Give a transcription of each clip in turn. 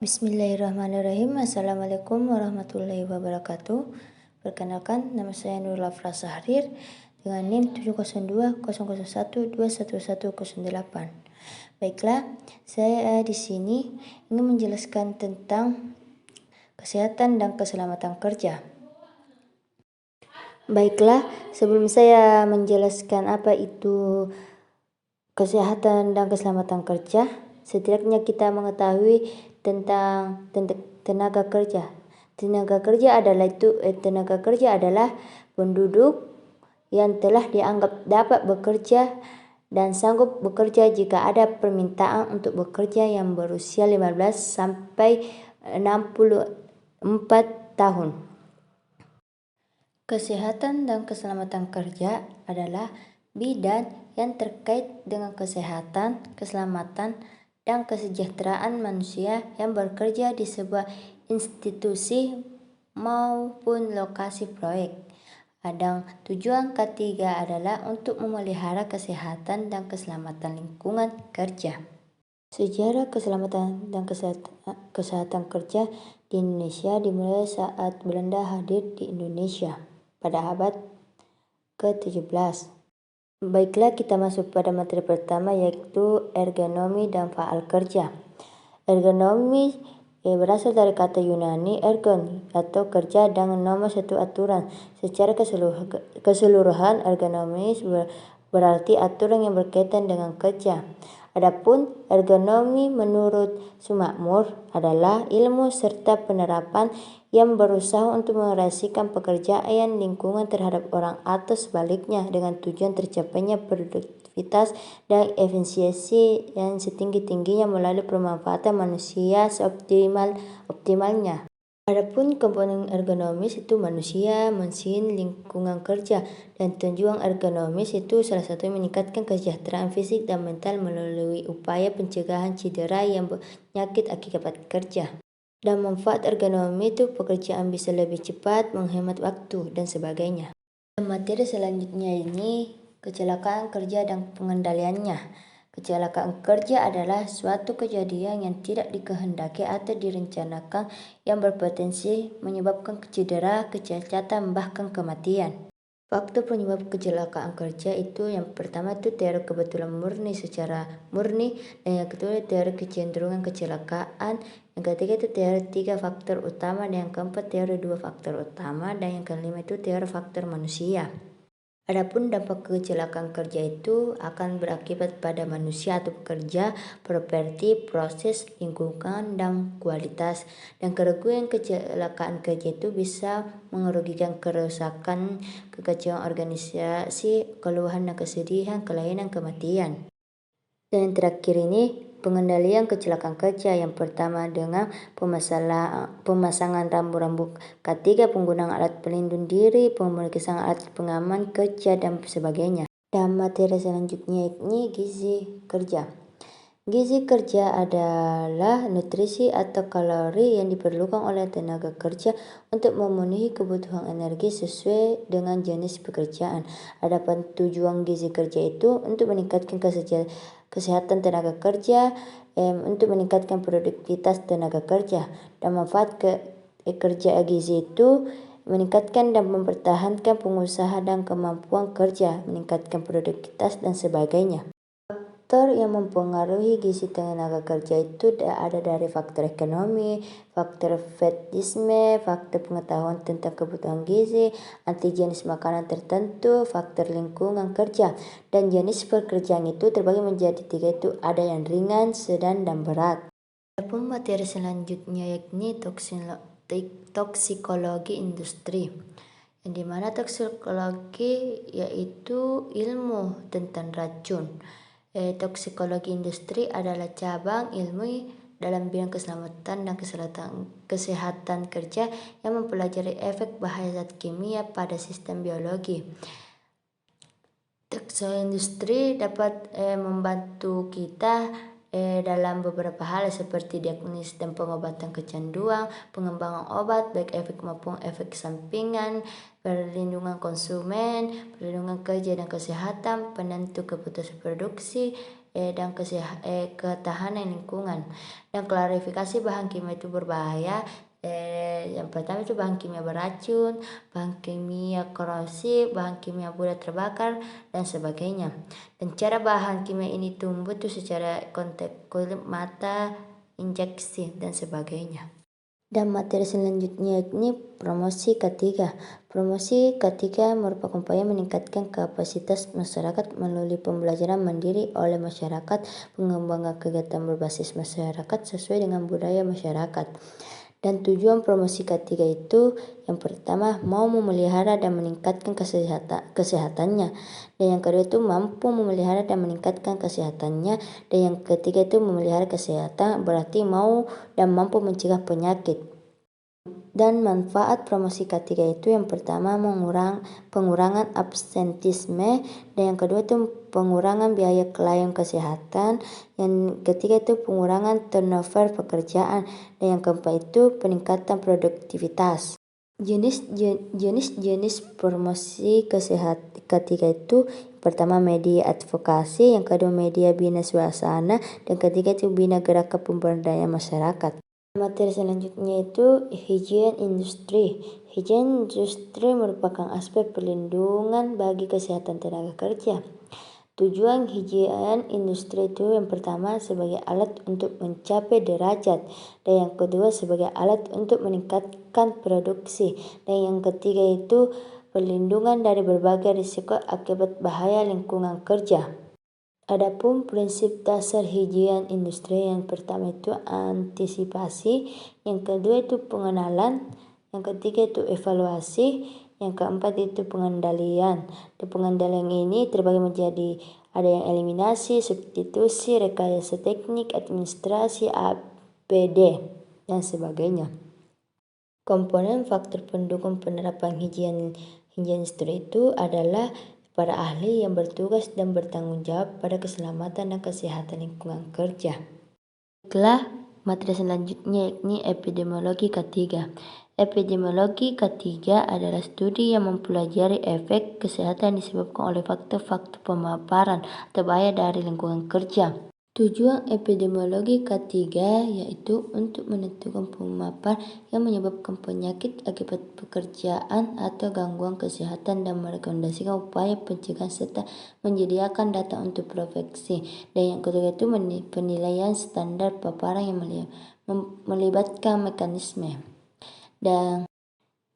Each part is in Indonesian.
Bismillahirrahmanirrahim. Assalamualaikum warahmatullahi wabarakatuh. Perkenalkan, nama saya Nurul Afra Sahrir dengan NIM 70200121108. Baiklah, saya di sini ingin menjelaskan tentang kesehatan dan keselamatan kerja. Baiklah, sebelum saya menjelaskan apa itu kesehatan dan keselamatan kerja, setidaknya kita mengetahui tentang tenaga kerja. Tenaga kerja adalah penduduk yang telah dianggap dapat bekerja dan sanggup bekerja jika ada permintaan untuk bekerja yang berusia 15 sampai 64 tahun. Kesehatan dan keselamatan kerja adalah bidang yang terkait dengan kesehatan, keselamatan, dan kesejahteraan manusia yang bekerja di sebuah institusi maupun lokasi proyek. Dan tujuan ketiga adalah untuk memelihara kesehatan dan keselamatan lingkungan kerja. Sejarah keselamatan dan kesehatan kerja di Indonesia dimulai saat Belanda hadir di Indonesia pada abad ke-17. Baiklah, kita masuk pada materi pertama, yaitu ergonomi dan faal kerja. Ergonomi berasal dari kata Yunani ergon atau kerja dan nomor satu aturan. Secara keseluruhan ergonomis berarti aturan yang berkaitan dengan kerja. Adapun ergonomi menurut Sumakmur adalah ilmu serta penerapan yang berusaha untuk merelasikan pekerjaan lingkungan terhadap orang atau sebaliknya dengan tujuan tercapainya produktivitas dan efisiensi yang setinggi-tingginya melalui pemanfaatan manusia seoptimalnya. Adapun komponen ergonomis itu manusia, mesin, lingkungan kerja, dan tujuan ergonomis itu salah satu meningkatkan kesejahteraan fisik dan mental melalui upaya pencegahan cedera yang penyakit akibat kerja. Dan manfaat ergonomi itu pekerjaan bisa lebih cepat, menghemat waktu, dan sebagainya. Dan materi selanjutnya ini kecelakaan kerja dan pengendaliannya. Kecelakaan kerja adalah suatu kejadian yang tidak dikehendaki atau direncanakan yang berpotensi menyebabkan cedera, kecacatan, bahkan kematian. Faktor penyebab kecelakaan kerja itu yang pertama itu teori kebetulan murni secara murni, dan yang kedua teori kecenderungan kecelakaan, yang ketiga itu teori 3 faktor utama, dan yang keempat teori 2 faktor utama, dan yang kelima itu teori faktor manusia. Adapun dampak kecelakaan kerja itu akan berakibat pada manusia atau pekerja, properti, proses, lingkungan, dan kualitas. Dan kerugian kecelakaan kerja itu bisa merugikan kerusakan, kekacauan organisasi, keluhan dan kesedihan, kelainan, kematian. Dan yang terakhir ini pengendalian kecelakaan kerja. Yang pertama dengan pemasangan rambu-rambu, ketiga penggunaan alat pelindung diri, pemeriksaan alat pengaman kerja, dan sebagainya. Dan materi selanjutnya ini gizi kerja. Gizi kerja adalah nutrisi atau kalori yang diperlukan oleh tenaga kerja untuk memenuhi kebutuhan energi sesuai dengan jenis pekerjaan. Adapun tujuan gizi kerja itu untuk meningkatkan kesehatan tenaga kerja, untuk meningkatkan produktivitas tenaga kerja. Dan manfaat kerja gizi itu meningkatkan dan mempertahankan pengusaha dan kemampuan kerja, meningkatkan produktivitas, dan sebagainya. Faktor yang mempengaruhi gizi tenaga kerja itu ada dari faktor ekonomi, faktor fetisme, faktor pengetahuan tentang kebutuhan gizi, anti jenis makanan tertentu, faktor lingkungan kerja, dan jenis pekerjaan itu terbagi menjadi 3, itu ada yang ringan, sedang, dan berat. Adapun materi selanjutnya yakni toksikologi industri, yang dimana toksikologi yaitu ilmu tentang racun. Toksikologi industri adalah cabang ilmu dalam bidang keselamatan dan kesehatan kerja yang mempelajari efek bahaya zat kimia pada sistem biologi. Toksikologi industri dapat membantu kita dalam beberapa hal seperti diagnosis dan pengobatan kecanduan, pengembangan obat baik efek maupun efek sampingan, perlindungan konsumen, perlindungan kerja dan kesehatan, penentu keputusan produksi, dan ketahanan lingkungan. Dan klarifikasi bahan kimia itu berbahaya. Yang pertama itu bahan kimia beracun, bahan kimia korosif, bahan kimia mudah terbakar, dan sebagainya. Dan cara bahan kimia ini tumbuh itu secara kontak kulit, mata, injeksi, dan sebagainya. Dan materi selanjutnya ini promosi ketiga. Promosi ketiga merupakan upaya meningkatkan kapasitas masyarakat melalui pembelajaran mandiri oleh masyarakat, pengembangan kegiatan berbasis masyarakat sesuai dengan budaya masyarakat. Dan tujuan promosi ketiga itu yang pertama mau memelihara dan meningkatkan kesehatannya. Dan yang kedua itu mampu memelihara dan meningkatkan kesehatannya. Dan yang ketiga itu memelihara kesehatan berarti mau dan mampu mencegah penyakit. Dan manfaat promosi ketiga itu yang pertama pengurangan absentisme, dan yang kedua itu pengurangan biaya klien kesehatan, yang ketiga itu pengurangan turnover pekerjaan, dan yang keempat itu peningkatan produktivitas. Jenis promosi kesehatan ketiga itu pertama media advokasi, yang kedua media bina suasana, dan ketiga itu bina gerakan pemberdayaan masyarakat. Materi selanjutnya itu higien industri. Higien industri merupakan aspek perlindungan bagi kesehatan tenaga kerja. Tujuan higien industri itu yang pertama sebagai alat untuk mencapai derajat, dan yang kedua sebagai alat untuk meningkatkan produksi, dan yang ketiga itu perlindungan dari berbagai risiko akibat bahaya lingkungan kerja. Adapun prinsip dasar higien industri yang pertama itu antisipasi, yang kedua itu pengenalan, yang ketiga itu evaluasi, yang keempat itu pengendalian. Dan pengendalian ini terbagi menjadi ada yang eliminasi, substitusi, rekayasa teknik, administrasi, APD, dan sebagainya. Komponen faktor pendukung penerapan higien industri itu adalah para ahli yang bertugas dan bertanggung jawab pada keselamatan dan kesehatan lingkungan kerja. Baiklah, materi selanjutnya yakni epidemiologi ketiga. Epidemiologi ketiga adalah studi yang mempelajari efek kesehatan disebabkan oleh faktor-faktor pemaparan atau bahaya dari lingkungan kerja. Tujuan epidemiologi ketiga yaitu untuk menentukan pemapar yang menyebabkan penyakit akibat pekerjaan atau gangguan kesehatan dan merekomendasikan upaya pencegahan serta menyediakan data untuk profesi. Dan yang kedua itu penilaian standar paparan yang melibatkan mekanisme. Dan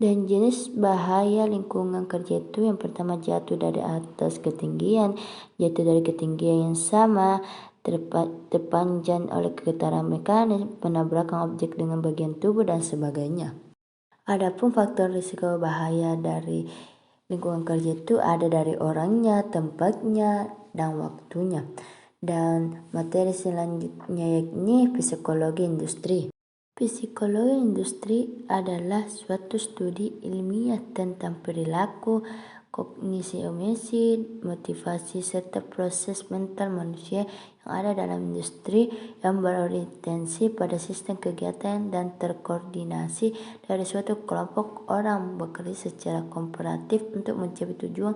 jenis bahaya lingkungan kerja itu yang pertama jatuh dari atas ketinggian, jatuh dari ketinggian yang sama, terpanjang oleh getaran mekanis, penabrakan objek dengan bagian tubuh, dan sebagainya. Adapun faktor risiko bahaya dari lingkungan kerja itu ada dari orangnya, tempatnya, dan waktunya. Dan materi selanjutnya yakni psikologi industri. Psikologi industri adalah suatu studi ilmiah tentang perilaku, kognisi emosi, motivasi, serta proses mental manusia yang ada dalam industri yang berorientasi pada sistem kegiatan dan terkoordinasi dari suatu kelompok orang bekerja secara kooperatif untuk mencapai tujuan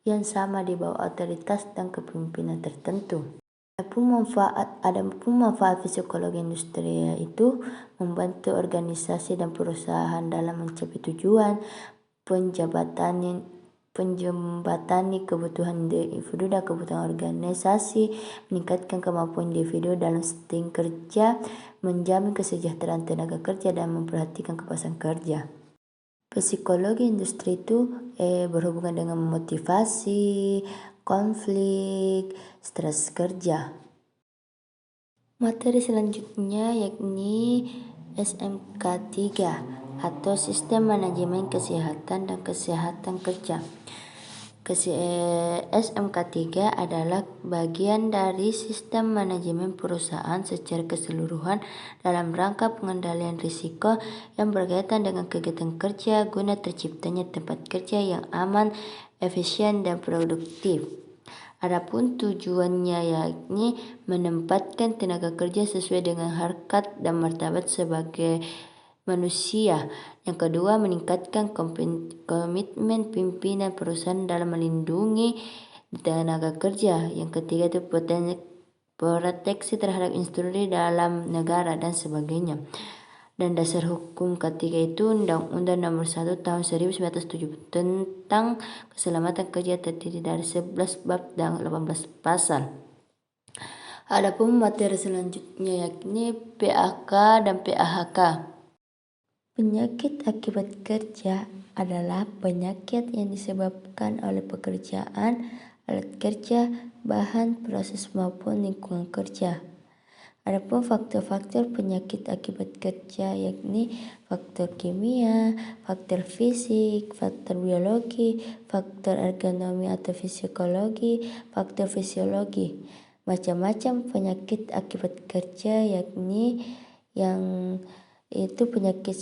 yang sama di bawah otoritas dan kepemimpinan tertentu. Adapun manfaat psikologi industri yaitu membantu organisasi dan perusahaan dalam mencapai tujuan, penjembatani kebutuhan individu dan kebutuhan organisasi, meningkatkan kemampuan individu dalam setting kerja, menjamin kesejahteraan tenaga kerja, dan memperhatikan kepuasan kerja. Psikologi industri itu berhubungan dengan motivasi, konflik, stres kerja. Materi selanjutnya yakni SMK 3 atau Sistem Manajemen Kesehatan dan Kesehatan Kerja. SMK 3 adalah bagian dari sistem manajemen perusahaan secara keseluruhan dalam rangka pengendalian risiko yang berkaitan dengan kegiatan kerja guna terciptanya tempat kerja yang aman, efisien, dan produktif. Adapun tujuannya yakni menempatkan tenaga kerja sesuai dengan harkat dan martabat sebagai manusia. Yang kedua, meningkatkan komitmen pimpinan perusahaan dalam melindungi tenaga kerja. Yang ketiga itu proteksi terhadap industri dalam negara, dan sebagainya. Dan dasar hukum ketiga itu Undang-Undang Nomor 1 Tahun 1970 tentang Keselamatan Kerja terdiri dari 11 bab dan 18 pasal. Adapun materi selanjutnya yakni PAK dan PAHK. Penyakit akibat kerja adalah penyakit yang disebabkan oleh pekerjaan, alat kerja, bahan, proses maupun lingkungan kerja. Adapun faktor-faktor penyakit akibat kerja yakni faktor kimia, faktor fisik, faktor biologi, faktor ergonomi atau psikologi, faktor fisiologi. Macam-macam penyakit akibat kerja yakni yang itu penyakit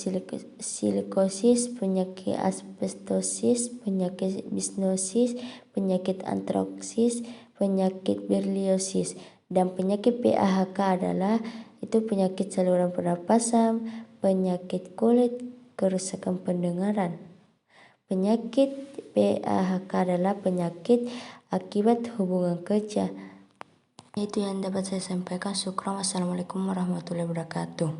silikosis, penyakit asbestosis, penyakit bisnosis, penyakit antroksis, penyakit berliosis. Dan penyakit PAHK adalah itu penyakit saluran pernapasan, penyakit kulit, kerusakan pendengaran. Penyakit PAHK adalah penyakit akibat hubungan kerja. Itu yang dapat saya sampaikan. Syukran. Wassalamualaikum warahmatullahi wabarakatuh.